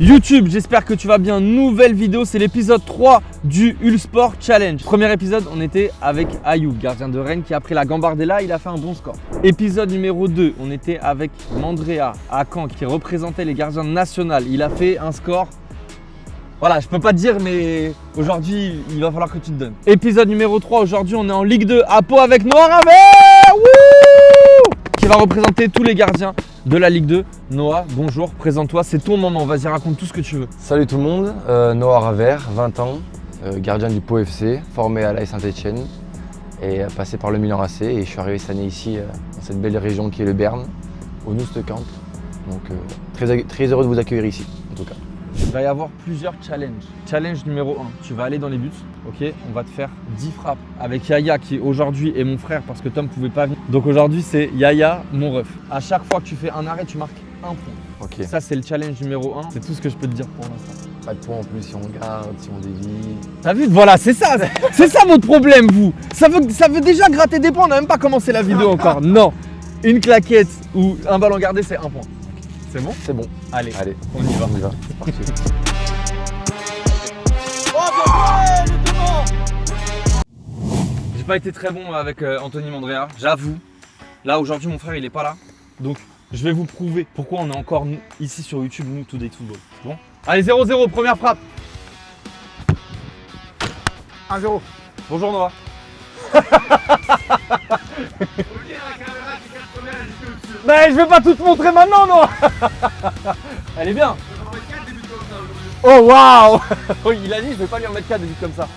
YouTube, j'espère que tu vas bien. Nouvelle vidéo, c'est l'épisode 3 du Ulsport Challenge. Premier épisode, on était avec Ayoub, gardien de Rennes qui a pris la Gambardella, il a fait un bon score. Épisode numéro 2, on était avec Mandrea à Caen qui représentait les gardiens nationaux. Il a fait un score. Voilà, je peux pas te dire, mais aujourd'hui, il va falloir que tu te donnes. Épisode numéro 3, aujourd'hui, on est en Ligue 2 à Pau avec Noah Ravert qui va représenter tous les gardiens de la Ligue 2. Noah, bonjour, présente-toi, c'est ton moment, vas-y, raconte tout ce que tu veux. Salut tout le monde, Noah Ravert, 20 ans, gardien du Pau FC, formé à l'AS Saint-Etienne et passé par le Milan AC. Et je suis arrivé cette année ici, dans cette belle région qui est le Béarn, au Noustecamp. Donc très heureux de vous accueillir ici, en tout cas. Il va y avoir plusieurs challenges. Challenge numéro 1, tu vas aller dans les buts, ok? On va te faire 10 frappes avec Yaya qui aujourd'hui est mon frère parce que Tom ne pouvait pas venir. Donc aujourd'hui c'est Yaya, mon ref. À chaque fois que tu fais un arrêt, tu marques un point. Ok. Ça c'est le challenge numéro 1, c'est tout ce que je peux te dire pour l'instant. Pas de points en plus si on garde, si on dévie. T'as vu? Voilà, c'est ça votre problème vous. Ça veut déjà gratter des points, on n'a même pas commencé la vidéo encore. Non, une claquette ou un ballon gardé c'est un point. C'est bon? C'est bon. Allez, Allez, on y va. On y va. C'est parti. J'ai pas été très bon avec Anthony Mandrea, j'avoue. Là aujourd'hui mon frère il est pas là. Donc je vais vous prouver pourquoi on est encore ici sur YouTube, nous Today Football. C'est bon? Allez 0-0, première frappe. 1-0. Bonjour Noah. Mais je vais pas tout te montrer maintenant Noah. Elle est bien. Oh waouh. Oui, il a dit je vais pas lui en mettre 4 des buts comme ça.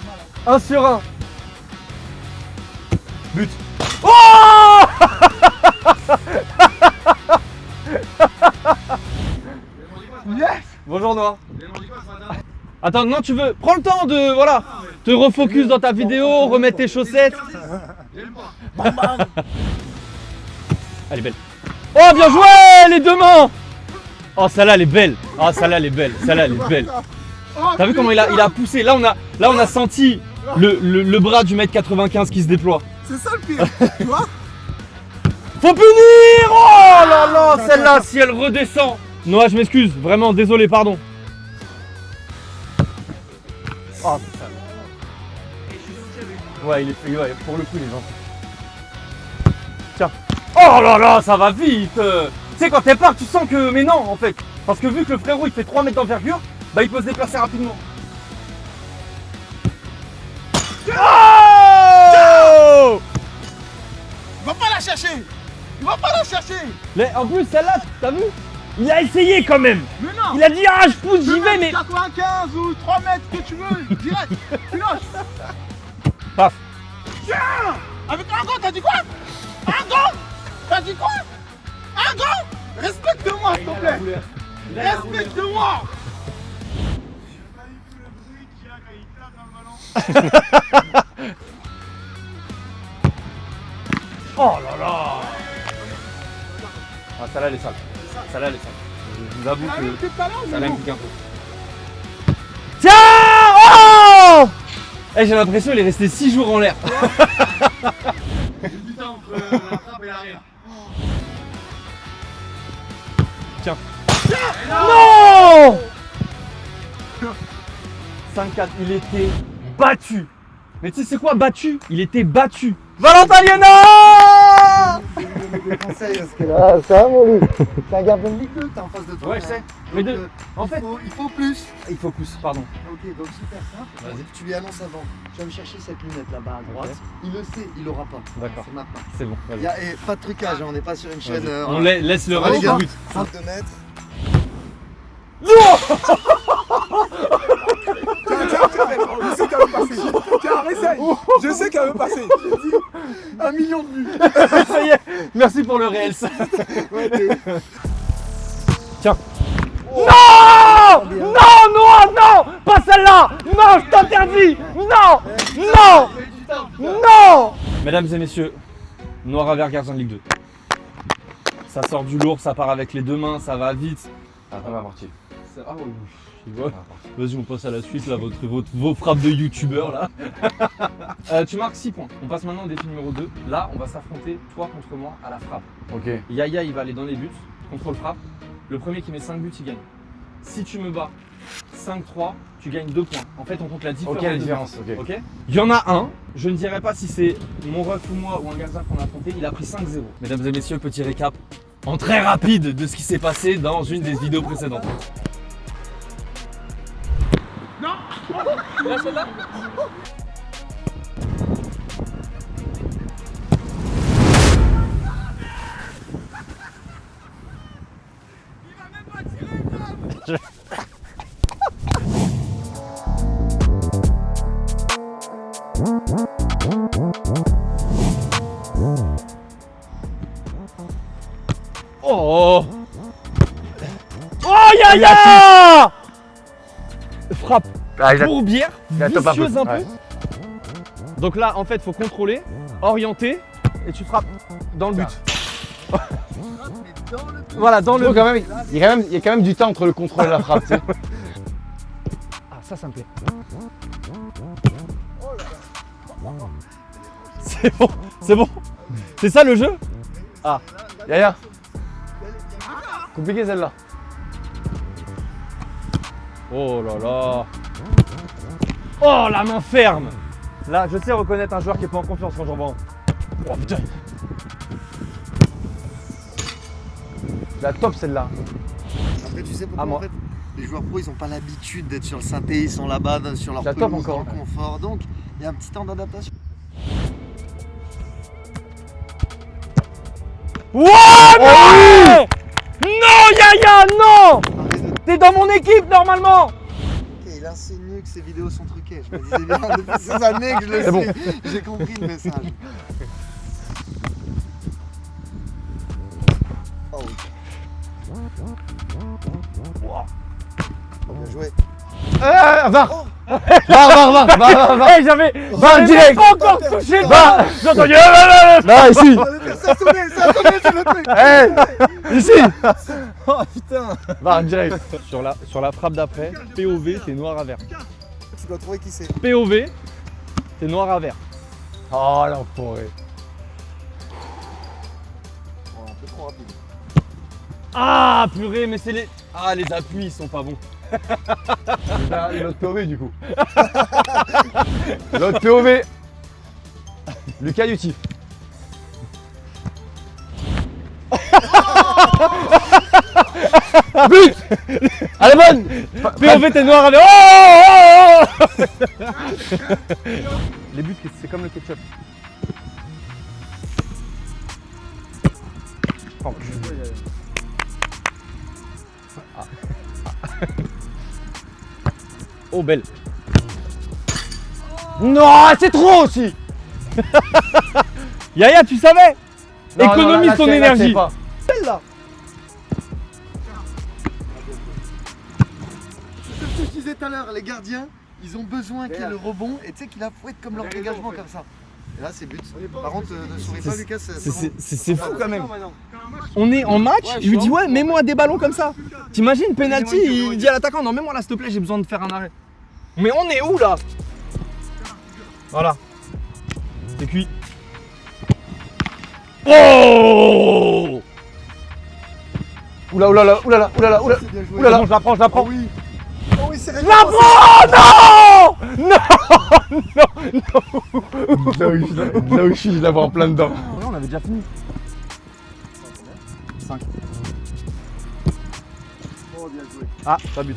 1 sur 1. But. Oh. Yes. Bonjour Noah. Attends, non tu veux, prends le temps de, voilà, te refocus dans ta vidéo, remettre tes chaussettes. Elle est belle. Oh bien joué, les deux mains. Oh celle-là elle est belle. Oh celle-là elle est belle, celle-là elle est belle. T'as vu comment il a poussé, là on a senti le bras du mètre 95 qui se déploie. C'est ça le pire, tu vois. Faut punir. Oh là là, celle-là si elle redescend. Noah je m'excuse, vraiment désolé, pardon. Oh putain. Ouais il est fait, ouais, pour le coup les gens. Tiens. Oh là là, ça va vite. Tu sais quand t'es peur tu sens que, mais non en fait. Parce que vu que le frérot il fait 3 mètres d'envergure, bah il peut se déplacer rapidement. Oh! Il va pas la chercher. Il va pas la chercher. Mais en plus celle-là, t'as vu? Il a essayé quand même. Mais non. Il a dit ah je pousse, j'y vais mais... 95 ou 3 mètres que tu veux, direct. Tu lâches. Paf. Tiens. Avec un gant, t'as dit quoi? Un gant. T'as dit quoi? Un gant. Respecte-moi s'il te plaît. Respecte-moi. Oh là là. Ah celle-là elle est sale. Celle-là elle est sale. Je vous avoue que celle-là me pique un peu. Tiens. Oh. J'ai l'impression qu'il est resté 6 jours en l'air. Putain entre la frappe et l'arrière. Tiens. Non. 5-4, il était battu. Mais tu sais c'est quoi battu? Il était battu. Valentin Liena. Des conseils parce que là, ça va mon loup. T'as un gardien de Ligue 2, t'es en face de toi. Ouais je sais. Mais Donc, en fait, il faut plus. il faut plus, pardon. Ok, donc super simple. Vas-y. Tu lui annonces avant. Tu vas me chercher cette lunette là-bas à droite. Il le sait, il l'aura pas. D'accord. C'est maintenant. C'est bon, Il y vas-y. a, et pas de trucage, hein, on n'est pas sur une chaîne. Vas-y. On voilà. laisse le Ça va, reste les gars au but. 32 mètres. Je sais qu'elle veut passer. Tiens, essaye. Je sais qu'elle veut passer. 1 million de vues. Ça y est, merci pour le réel. Ouais, t'es- Tiens. Non. Non, Noah, non. Pas celle-là. Non, je t'interdis. Non. Non. Non. Mesdames et messieurs, Noah Ravert, gardien de Ligue 2. Ça sort du lourd, ça part avec les deux mains, ça va vite. Ah, pas ma partie. Ah oui, tu vois. Vas-y, on passe à la suite, là, vos frappes de youtubeurs, là. Tu marques 6 points. On passe maintenant au défi numéro 2. Là, on va s'affronter, toi contre moi, à la frappe. Ok. Yaya, il va aller dans les buts, contrôle frappe. Le premier qui met 5 buts, il gagne. Si tu me bats 5-3, tu gagnes 2 points. En fait, on compte la différence. Ok, la différence, ok. Ok. Il y en a un, je ne dirais pas si c'est mon ref ou moi ou un gardien qu'on a affronté, il a pris 5-0. Mesdames et messieurs, petit récap en très rapide de ce qui s'est passé dans une des vidéos précédentes. Non. Là, celle-là. Oh! Oh Yaya! Frappe Ah, il a- bourbière, il a top un peu, vicieuse un peu. ouais. Donc là, en fait, faut contrôler, orienter et tu frappes dans le but. Voilà, dans le quand même, il y a quand même du temps entre le contrôle et la frappe. Tu sais. Ah, ça me plaît. C'est bon, c'est bon. C'est ça le jeu? Yaya. Compliqué celle-là. Oh là là. Oh, la main ferme. Là, je sais reconnaître un joueur qui est pas en confiance quand j'en vois un. Oh putain. La top celle-là. Après, tu sais pourquoi À moi. en fait, les joueurs pro ils ont pas l'habitude d'être sur le synthé, ils sont là-bas sur leur La top pelouse, encore. dans le confort, donc il y a un petit temps d'adaptation. Wow, non! Non, Yaya, non! Arrête de- T'es dans mon équipe normalement! Ok, il insinue que ces vidéos sont truquées. Je me disais bien depuis ces années que je le C'est bon. sais. J'ai compris le message. Oh oui. Oh, bien joué. Va Va Hey, j'avais direct. pas encore touché le Va. ballon. J'ai entendu. Là, ici. Ça a sonné, c'est le truc. Ici. Oh putain. Va, direct. Sur la frappe d'après, POV, t'es noir à vert. Tu dois trouver qui c'est. POV, t'es noir à vert. Oh, l'enfoiré. Oh, un peu trop rapide. Ah purée, mais c'est les. Ah, les appuis ils sont pas bons. L'autre POV du coup. L'autre POV. Lucas Yuti. But. Allez, bonne. POV, t'es noir à vert. Oh, oh, oh. Les buts, c'est comme le ketchup. Oh, oh, belle. Non, c'est trop aussi. Yaya, tu savais? Non, Économise là, ton c'est- là, c'est énergie. pas. Celle-là. C'est ce que je disais tout à l'heure, les gardiens, ils ont besoin qu'il y ait le rebond et tu sais qu'il a faut être comme leur dégagement comme ça. Et là c'est but. Par contre, ne souris pas Lucas, C'est fou quand même. On est en match, il lui dit ouais, mets-moi des ballons comme ça. T'imagines, penalty, il dit à l'attaquant non, mets-moi là s'il te plaît, j'ai besoin de faire un arrêt. Mais on est où là? Voilà. C'est cuit. Oh! Oula, oula, oula, oula, oula. C'est bien joué. Oula là. Je la prends, je la prends. Oh oui. Oh oui, c'est Je la prends! Non! Là où je suis, je la vois en plein dedans. Ouais, on avait déjà fini. 5. Oh bien joué. Ah, pas but.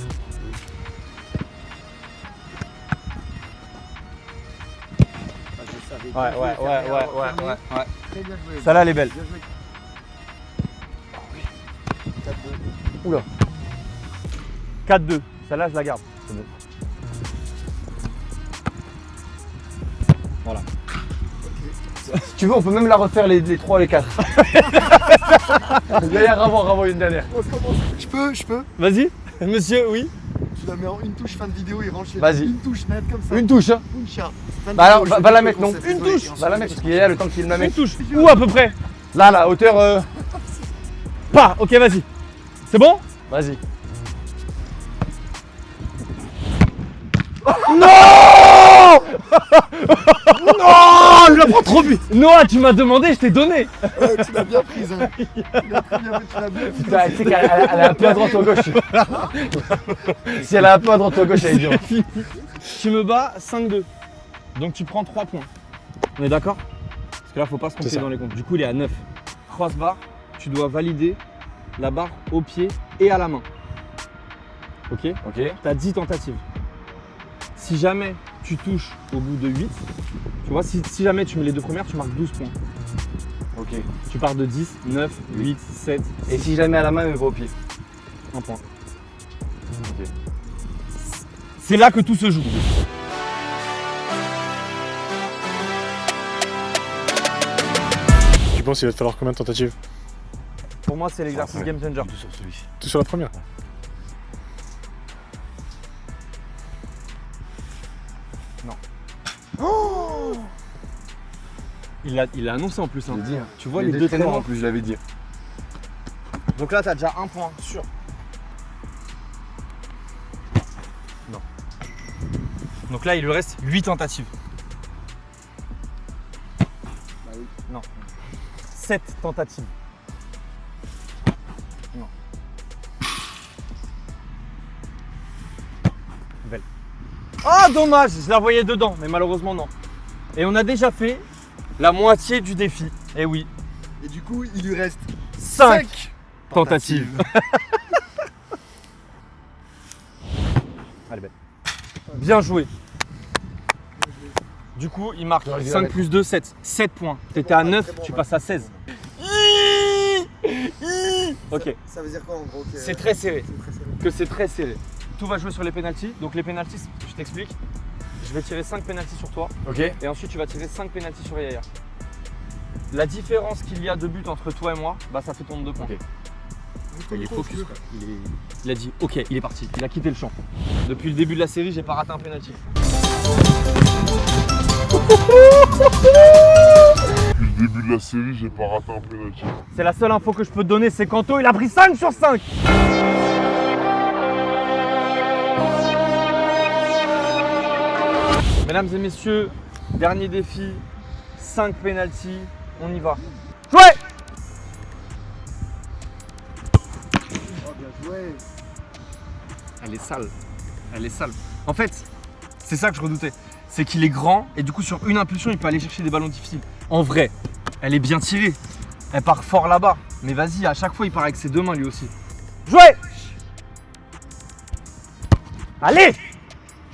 Ah, je savais. Ouais, Bien ouais, joué, ouais, Fabien, ouais, fermé. ouais, ouais. Très bien joué. Celle-là, elle est belle. Bien joué. 4-2. Oula. 4-2. Celle-là, je la garde. C'est bon. Voilà. Si tu veux, on peut même la refaire les 3, les 4. Yaya, ravo une dernière. Je peux. Vas-y, monsieur, oui. Tu la mets en une touche fin de vidéo, il range les Vas-y. une touche nette comme ça. Une touche, hein. Une chat. Fin de Bah alors, vidéo, je va fais la le mettre, non. concept, Une désolé, touche. et ensuite, Va la je mettre, fais parce qu'il y a le temps qu'il la Une mette. touche. Où à peu près? Là, hauteur. Pas. Ok, vas-y. C'est bon? Vas-y. Non! Non! Je le prends trop vite. Noah, tu m'as demandé, je t'ai donné. Ouais, tu l'as bien prise, hein. Tu l'as très bien prise, tu l'as bien prise. Putain, tu sais qu'elle elle est un peu à droite ou à gauche. Si elle est un peu à droite ou à gauche, elle est dure. Tu me bats 5-2. Donc tu prends 3 points. On est d'accord? Parce que là, faut pas se tromper dans les comptes. Du coup, il est à 9. Cross-barre, tu dois valider la barre au pied et à la main. Ok? Ok. Tu as 10 tentatives. Si jamais tu touches au bout de 8, tu vois, si jamais tu mets les deux premières, tu marques 12 points. Ok. Tu pars de 10, 9, 8, 7, Et si jamais à la main, elle va au pied. 1 point. Ok. C'est là que tout se joue. Tu penses qu'il va te falloir combien de tentatives? Pour moi, c'est l'exercice game changer. Sur celui-ci. Tout sur la première? Il l'a annoncé en plus. Hein. Je l'ai dit. Hein. Tu vois Les les deux traîneurs traîneurs. en plus, je l'avais dit. Donc là, tu as déjà 1 point sûr. Non. Donc là, il lui reste 8 tentatives. Bah oui. Non. 7 tentatives. Non. Belle. Ah, dommage, je la voyais dedans, mais malheureusement non. Et on a déjà fait la moitié du défi. Eh oui, Et du coup, il lui reste 5 tentatives. Allez, belle. Bien joué. Du coup, il marque J'aurais dû la 5 mettre. plus 2, 7. 7 points. T'étais à 9, tu passes à 16. Ok, Ça veut dire quoi en gros que- c'est très serré. C'est très serré. Que c'est très serré. Tout va jouer sur les pénaltys. Donc les pénaltys, je t'explique. Je vais tirer 5 pénaltys sur toi Ok. et ensuite tu vas tirer 5 pénaltys sur Yaya. La différence qu'il y a de but entre toi et moi, bah ça fait ton 2 points. Ok. Il est focus quoi. Il a dit ok, il est parti. Il a quitté le champ. Depuis le début de la série, j'ai pas raté un pénalty. Depuis le début de la série, j'ai pas raté un penalty. C'est la seule info que je peux te donner, c'est qu'Anto il a pris 5 sur 5. Mesdames et messieurs, dernier défi, 5 pénaltys, on y va. Jouez! Oh, bien joué. Elle est sale. Elle est sale. En fait, c'est ça que je redoutais. C'est qu'il est grand et du coup sur une impulsion il peut aller chercher des ballons difficiles. En vrai, elle est bien tirée. Elle part fort là-bas. Mais vas-y, à chaque fois il part avec ses deux mains lui aussi. Jouez! Allez!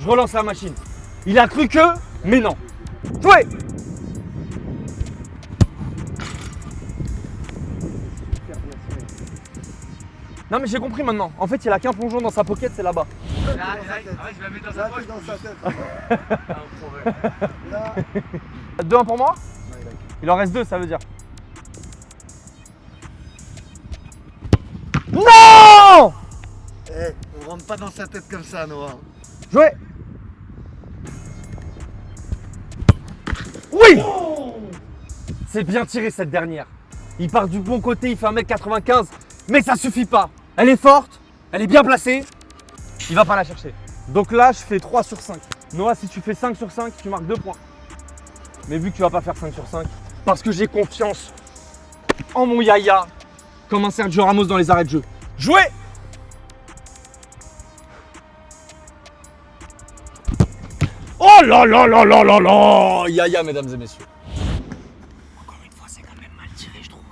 Je relance la machine. Il a cru que, mais non. Jouez! Non mais j'ai compris maintenant. En fait, il a qu'un plongeon dans sa pocket, c'est là-bas. Là, t'es dans sa tête. Là, 2-1 pour moi? ouais, là. Il en reste 2, ça veut dire. Non! Eh, on rentre pas dans sa tête comme ça, Noah. Jouez! Oui! C'est bien tiré cette dernière. Il part du bon côté, il fait 1m95, mais ça suffit pas. Elle est forte, elle est bien placée, il va pas la chercher. Donc là, je fais 3 sur 5. Noah, si tu fais 5 sur 5, tu marques 2 points. Mais vu que tu vas pas faire 5 sur 5, parce que j'ai confiance en mon Yaya, comme un Sergio Ramos dans les arrêts de jeu. Jouez! Oh là là là là là là! Yaya, mesdames et messieurs. Encore une fois, c'est quand même mal tiré, je trouve.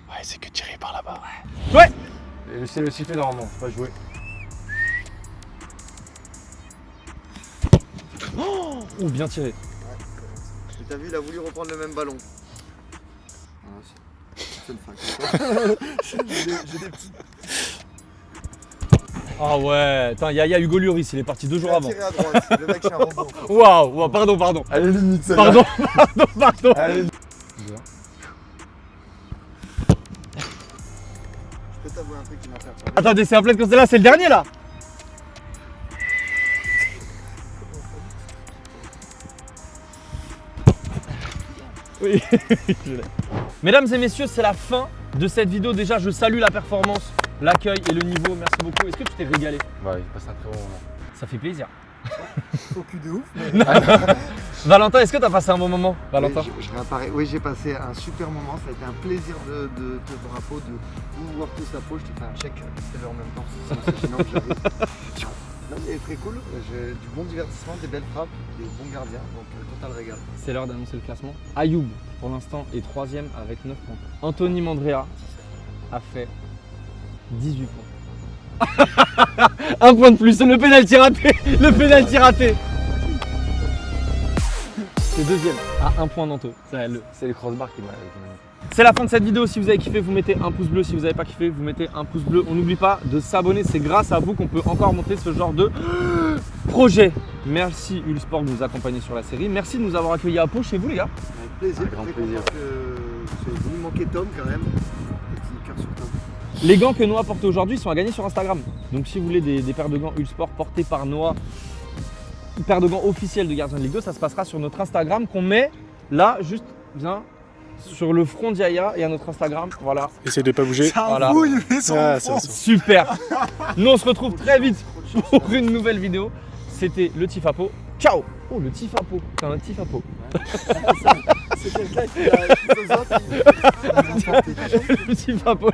Ouais, c'est que tiré par là-bas. Jouez! C'est le sifflet normalement, faut pas jouer. Oh, bien tiré. Et t'as vu, il a voulu reprendre le même ballon. Ah, c'est une fin. J'ai des petits. Ah ouais, attends, Yaya Hugo Lloris, il est parti 2 jours Il a avant. tiré à droite. Le mec, c'est un robot. Waouh, pardon. Elle est limite Pardon. Elle est... Je peux t'avouer un truc qui m'a fait peur. Attendez, c'est un plate comme celle-là, c'est le dernier là. Oui, je l'ai. Mesdames et messieurs, c'est la fin de cette vidéo. Déjà, je salue la performance, l'accueil et le niveau. Merci beaucoup. Est-ce que tu t'es régalé? Ouais, il passe un très bon moment. Ça fait plaisir. Au cul de ouf. Valentin, est-ce que t'as passé un bon moment, Valentin? Oui, je réapparais. Oui, j'ai passé un super moment. Ça a été un plaisir de te drapeau, de vous voir tous la peau. Je te fais un check, c'est en même temps. C'est gênant que j'arrive. Non, mais très cool. Du bon divertissement, des belles frappes, des bons gardiens. Donc, total régal. C'est l'heure d'annoncer le classement. Ayoub, pour l'instant, est 3ème avec 9 points. Anthony Mandrea a fait 18 points. Un point de plus, le pénalty raté. Le pénalty raté. C'est deuxième à 1 point d'Anto. C'est le crossbar qui m'a. C'est la fin de cette vidéo. Si vous avez kiffé, vous mettez un pouce bleu. Si vous n'avez pas kiffé, vous mettez un pouce bleu. On n'oublie pas de s'abonner. C'est grâce à vous qu'on peut encore monter ce genre de projet. Merci Ulsport de nous accompagner sur la série. Merci de nous avoir accueillis à Pau chez vous les gars. Avec plaisir. Un grand très plaisir. content que c'est venu manquer Tom quand même. Petit cœur sur Tom. Les gants que Noah porte aujourd'hui sont à gagner sur Instagram. Donc si vous voulez des paires de gants Ulsport portées par Noah, une paire de gants officielle de gardien de Ligue 2, ça se passera sur notre Instagram qu'on met là, juste bien sur le front d'Yaya et à notre Instagram. Voilà. Essaye de pas bouger. Voilà. Il met son Ah, front. Super. Nous on se retrouve très vite pour une nouvelle vidéo. C'était le Tifapo. Ciao. Oh le Tifapo. T'as un Tifapo. C'est quelqu'un qui a. Le Tifapo.